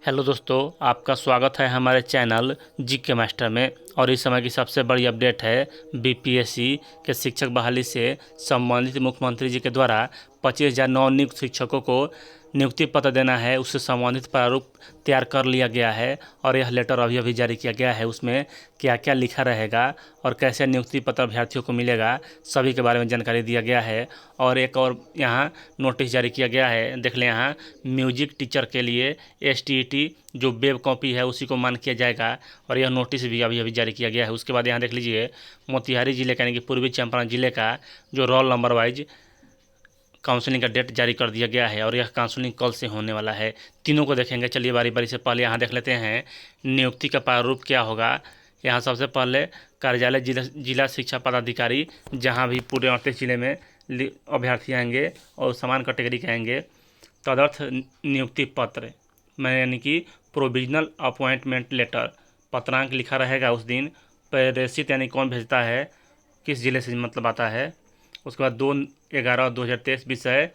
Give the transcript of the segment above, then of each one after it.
Hello दोस्तों, आपका स्वागत है हमारे चैनल जी के मास्टर में। और इस समय की सबसे बड़ी अपडेट है बीपीएससी के शिक्षक बहाली से संबंधित मुख्यमंत्री जी के द्वारा 25,000 नवनियुक्त शिक्षकों को नियुक्ति पत्र देना है। उससे संबंधित प्रारूप तैयार कर लिया गया है और यह लेटर अभी अभी जारी किया गया है। उसमें क्या क्या लिखा रहेगा और कैसे नियुक्ति पत्र अभ्यर्थियों को मिलेगा, सभी के बारे में जानकारी दिया गया है। और एक और यहाँ नोटिस जारी किया गया है, देख लें यहाँ, म्यूजिक टीचर के लिए एसटीईटी जो वेब कॉपी है उसी को मान किया जाएगा और यह नोटिस भी अभी अभी जारी किया गया है। उसके बाद यहाँ देख लीजिए, मोतिहारी जिले का यानी कि पूर्वी चंपारण जिले का जो रोल नंबर वाइज काउंसलिंग का डेट जारी कर दिया गया है और यह काउंसलिंग कल से होने वाला है। तीनों को देखेंगे, चलिए बारी बारी से। पहले यहाँ देख लेते हैं नियुक्ति का प्रारूप क्या होगा। यहाँ सबसे पहले कार्यालय जिला शिक्षा पदाधिकारी, जहाँ भी पूरे 38 जिले में अभ्यर्थी आएंगे और समान कैटेगरी के आएंगे। तदर्थ नियुक्ति पत्र में यानी कि प्रोविजनल अपॉइंटमेंट लेटर, पत्रांक लिखा रहेगा उस दिन। प्रेषित यानी कौन भेजता है, किस जिले से मतलब आता है। उसके बाद 2/11/2023 विषय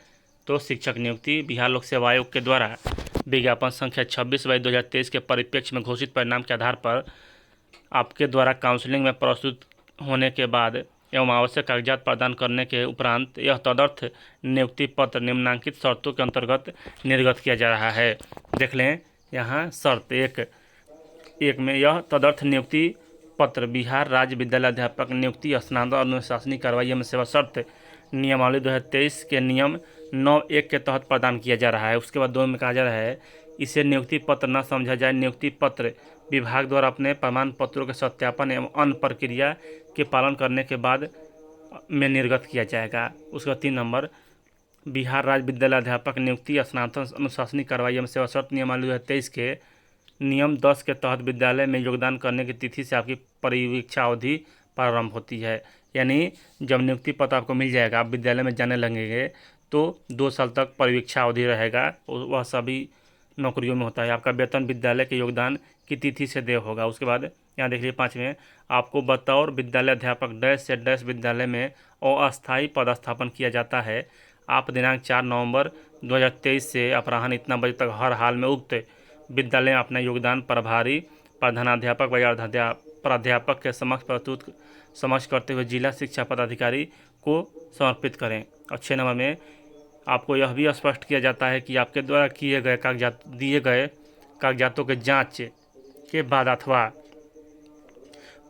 तो शिक्षक नियुक्ति। बिहार लोक सेवा आयोग के द्वारा विज्ञापन संख्या 26/2023 के परिप्रेक्ष्य में घोषित परिणाम के आधार पर आपके द्वारा काउंसलिंग में प्रस्तुत होने के बाद एवं आवश्यक कागजात प्रदान करने के उपरांत यह तदर्थ नियुक्ति पत्र निम्नांकित शर्तों के अंतर्गत निर्गत किया जा रहा है। देख लें यहाँ शर्त एक में, यह तदर्थ नियुक्ति पत्र बिहार राज्य विद्यालय अध्यापक नियुक्ति स्नातक अनुशासनिक कार्रवाई एवं सेवा शर्त नियमावली 2023 के नियम 9(1) के तहत प्रदान किया जा रहा है। उसके बाद 2 में कहा जा रहा है, इसे नियुक्ति पत्र न समझा जाए। नियुक्ति पत्र विभाग द्वारा अपने प्रमाण पत्रों के सत्यापन एवं अन्य प्रक्रिया के पालन करने के बाद में निर्गत किया जाएगा। उसके बाद 3 नंबर, बिहार राज्य विद्यालय अध्यापक नियुक्ति स्नातक अनुशासनिक कार्रवाई एवं सेवा शर्त नियमावली 2023 के नियम 10 के तहत विद्यालय में योगदान करने की तिथि से आपकी परिवीक्षा अवधि प्रारंभ होती है। यानी जब नियुक्ति पत्र आपको मिल जाएगा, आप विद्यालय में जाने लगेंगे तो 2 साल तक परिवीक्षा अवधि रहेगा। वह सभी नौकरियों में होता है। आपका वेतन विद्यालय के योगदान की तिथि से देय होगा। उसके बाद यहाँ देख लीजिए 5 में, आपको बतौर विद्यालय अध्यापक डैश से डैश विद्यालय में अस्थायी पदस्थापन किया जाता है। आप दिनांक 4 नवंबर 2023 से अपराह्न इतना बजे तक हर हाल में उक्त विद्यालय में अपना योगदान प्रभारी प्रधानाध्यापक व प्राध्यापक के समक्ष करते हुए जिला शिक्षा पदाधिकारी को समर्पित करें। और 6 नंबर में, आपको यह भी स्पष्ट किया जाता है कि आपके द्वारा दिए गए कागजातों के जांच के बाद अथवा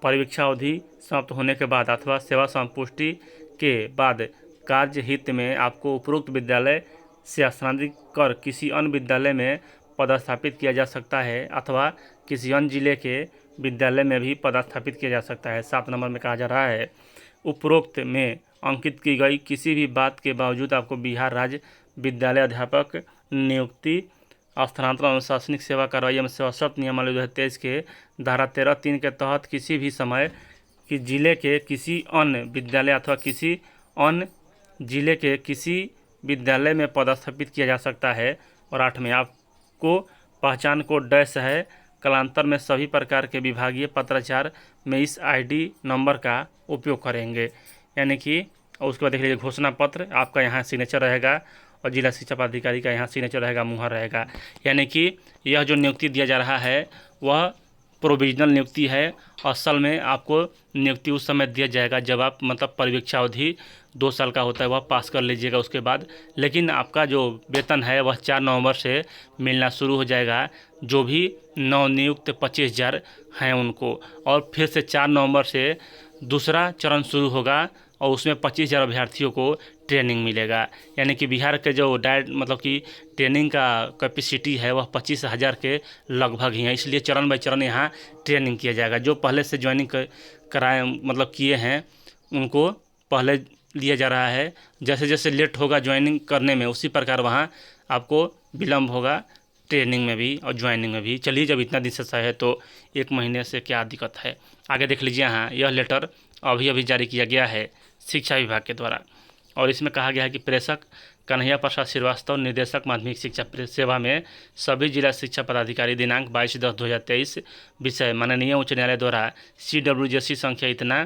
परिवीक्षा अवधि समाप्त होने के बाद अथवा सेवा संपुष्टि के बाद कार्य हित में आपको उपरोक्त विद्यालय से स्थानांतरित कर किसी अन्य विद्यालय में पदस्थापित किया जा सकता है अथवा किसी अन्य जिले के विद्यालय में भी पदस्थापित किया जा सकता है। 7 नंबर में कहा जा रहा है, उपरोक्त में अंकित की गई किसी भी बात के बावजूद आपको बिहार राज्य विद्यालय अध्यापक नियुक्ति स्थानांतरण अनुशासनिक सेवा कार्रवाई एवं सेवा शर्त नियमावली 2023 के धारा 13(3) के तहत किसी भी समय कि जिले के किसी अन्य विद्यालय अथवा किसी अन्य जिले के किसी विद्यालय में पदस्थापित किया जा सकता है। और 8 में, आपको पहचान कोड डैश है कालांतर में सभी प्रकार के विभागीय पत्राचार में इस आईडी नंबर का उपयोग करेंगे। यानी कि उसके बाद देख लीजिए, घोषणा पत्र आपका यहाँ सिग्नेचर रहेगा और जिला शिक्षा पदाधिकारी का यहाँ सिग्नेचर रहेगा, मुहर रहेगा। यानी कि यह जो नियुक्ति दिया जा रहा है वह प्रोविजनल नियुक्ति है। असल में आपको नियुक्ति उस समय दिया जाएगा जब आप मतलब परिवीक्षा अवधि 2 साल का होता है, वह पास कर लीजिएगा उसके बाद। लेकिन आपका जो वेतन है वह 4 नवंबर से मिलना शुरू हो जाएगा। जो भी नवनियुक्त 25,000 हैं उनको, और फिर से 4 नवंबर से दूसरा चरण शुरू होगा और उसमें 25,000 अभ्यर्थियों को ट्रेनिंग मिलेगा। यानी कि बिहार के जो मतलब कि ट्रेनिंग का कैपेसिटी है वह 25,000 के लगभग ही है। इसलिए चरण बाई चरण यहाँ ट्रेनिंग किया जाएगा। जो पहले से ज्वाइनिंग कराए मतलब किए हैं उनको पहले लिया जा रहा है। जैसे जैसे लेट होगा ज्वाइनिंग करने में, उसी प्रकार वहाँ आपको विलम्ब होगा ट्रेनिंग में भी और ज्वाइनिंग में भी। चलिए, जब इतना दिन से है तो 1 महीने से क्या दिक्कत है। आगे देख लीजिए, यहाँ यह लेटर अभी अभी जारी किया गया है शिक्षा विभाग के द्वारा और इसमें कहा गया है कि प्रेषक कन्हैया प्रसाद श्रीवास्तव, निदेशक माध्यमिक शिक्षा सेवा में सभी जिला शिक्षा पदाधिकारी दिनांक 22/10/2023 विषय माननीय उच्च न्यायालय द्वारा CWJC संख्या इतना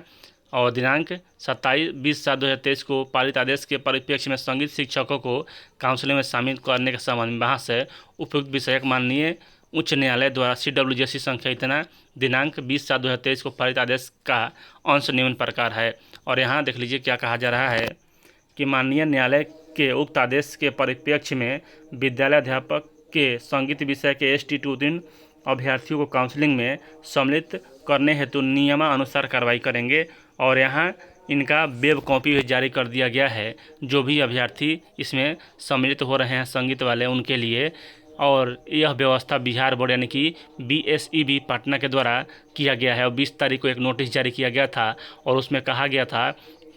और दिनांक 27/20/2023 को पारित आदेश के परिप्रेक्ष्य में संगीत शिक्षकों को काउंसलिंग में शामिल करने के संबंध में वहाँ से उपयुक्त विषयक माननीय उच्च न्यायालय द्वारा CWJC संख्या इतना दिनांक 20/7/2023 को पारित आदेश का अंश निम्न प्रकार है। और यहाँ देख लीजिए क्या कहा जा रहा है कि माननीय न्यायालय के उक्त आदेश के परिप्रेक्ष्य में विद्यालय अध्यापक के संगीत विषय के ST उत्तीर्ण अभ्यर्थियों को काउंसलिंग में सम्मिलित करने हेतु नियमानुसार कार्रवाई करेंगे। और यहाँ इनका वेब कॉपी भी जारी कर दिया गया है, जो भी अभ्यर्थी इसमें सम्मिलित हो रहे हैं संगीत वाले उनके लिए। और यह व्यवस्था बिहार बोर्ड यानी कि BSEB पटना के द्वारा किया गया है। और 20 तारीख को एक नोटिस जारी किया गया था और उसमें कहा गया था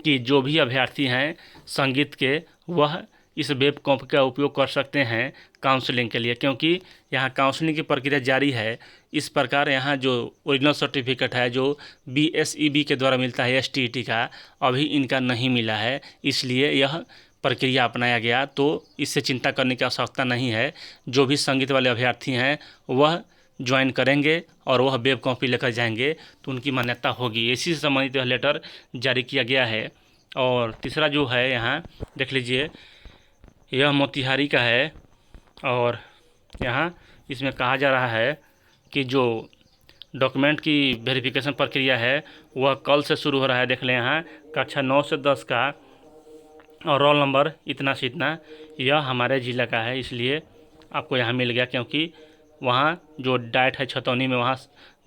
कि जो भी अभ्यर्थी हैं संगीत के वह इस वेब कॉपी का उपयोग कर सकते हैं काउंसलिंग के लिए, क्योंकि यहाँ काउंसलिंग की प्रक्रिया जारी है। इस प्रकार यहाँ जो ओरिजिनल सर्टिफिकेट है जो BSEB के द्वारा मिलता है STET का, अभी इनका नहीं मिला है, इसलिए यह प्रक्रिया अपनाया गया। तो इससे चिंता करने की आवश्यकता नहीं है। जो भी संगीत वाले अभ्यर्थी हैं वह ज्वाइन करेंगे और वह वेब कॉपी लेकर जाएंगे तो उनकी मान्यता होगी। इसी से संबंधित यह लेटर जारी किया गया है। और तीसरा जो है यहाँ देख लीजिए, यह मोतिहारी का है और यहाँ इसमें कहा जा रहा है कि जो डॉक्यूमेंट की वेरिफिकेशन प्रक्रिया है वह कल से शुरू हो रहा है। देख लें यहाँ कक्षा 9 से 10 का और रोल नंबर इतना से इतना, यह हमारे ज़िला का है इसलिए आपको यहाँ मिल गया, क्योंकि वहाँ जो डाइट है छतौनी में वहाँ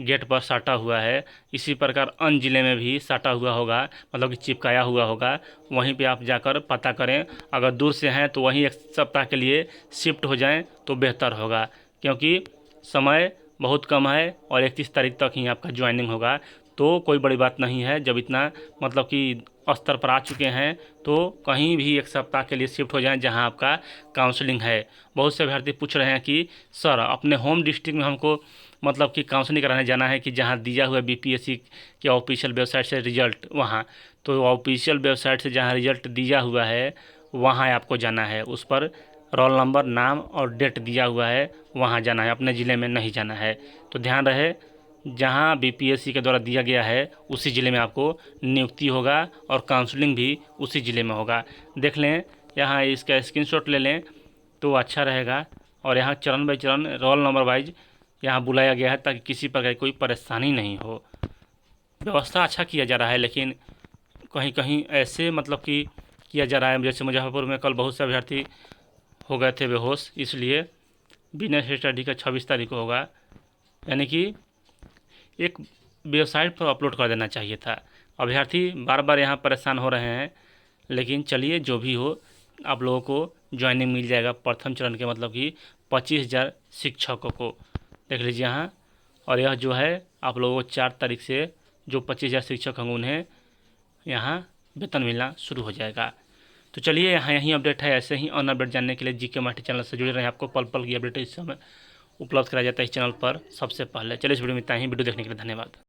गेट पर साटा हुआ है। इसी प्रकार अन्य ज़िले में भी साटा हुआ होगा, मतलब कि चिपकाया हुआ होगा। वहीं पे आप जाकर पता करें। अगर दूर से हैं तो वहीं 1 सप्ताह के लिए शिफ्ट हो जाएं तो बेहतर होगा, क्योंकि समय बहुत कम है और 31 तारीख तक ही आपका ज्वाइनिंग होगा। तो कोई बड़ी बात नहीं है, जब इतना मतलब कि स्तर पर आ चुके हैं तो कहीं भी 1 सप्ताह के लिए शिफ्ट हो जाएं जहां आपका काउंसलिंग है। बहुत से अभ्यर्थी पूछ रहे हैं कि सर अपने होम डिस्ट्रिक्ट में हमको मतलब कि काउंसलिंग कराने जाना है कि जहां दिया हुआ BPSC के ऑफिशियल वेबसाइट से रिजल्ट, वहां तो ऑफिशियल वेबसाइट से जहां रिजल्ट दिया हुआ है वहां आपको जाना है। उस पर रोल नंबर, नाम और डेट दिया हुआ है, वहां जाना है, अपने ज़िले में नहीं जाना है। तो ध्यान रहे, जहां BPSC के द्वारा दिया गया है उसी ज़िले में आपको नियुक्ति होगा और काउंसलिंग भी उसी ज़िले में होगा। देख लें, यहाँ इसका स्क्रीनशॉट ले लें तो अच्छा रहेगा। और यहाँ चरण बाई चरण रोल नंबर वाइज यहाँ बुलाया गया है ताकि किसी प्रकार की कोई परेशानी नहीं हो। व्यवस्था अच्छा किया जा रहा है, लेकिन कहीं कहीं ऐसे मतलब कि किया जा रहा है, जैसे मुजफ्फरपुर में कल बहुत से अभ्यर्थी हो गए थे बेहोश, इसलिए बिजनेस स्टडी का 26 तारीख को होगा। यानी कि एक वेबसाइट पर अपलोड कर देना चाहिए था। अभ्यर्थी बार बार यहाँ परेशान हो रहे हैं, लेकिन चलिए जो भी हो, आप लोगों को ज्वाइनिंग मिल जाएगा प्रथम चरण के, मतलब कि 25,000 शिक्षकों को। देख लीजिए यहाँ। और यह जो है आप लोगों को 4 तारीख से जो 25,000 शिक्षक होंगे उन्हें यहाँ वेतन मिलना शुरू हो जाएगा। तो चलिए यहाँ यही अपडेट है। ऐसे ही अन्य अपडेट जानने के लिए GK मास्टर चैनल से जुड़े रहें। आपको पल पल की अपडेट इस समय उपलब्ध कराया जाता है इस चैनल पर सबसे पहले। चलिए इस वीडियो में इतना ही। वीडियो देखने के लिए धन्यवाद।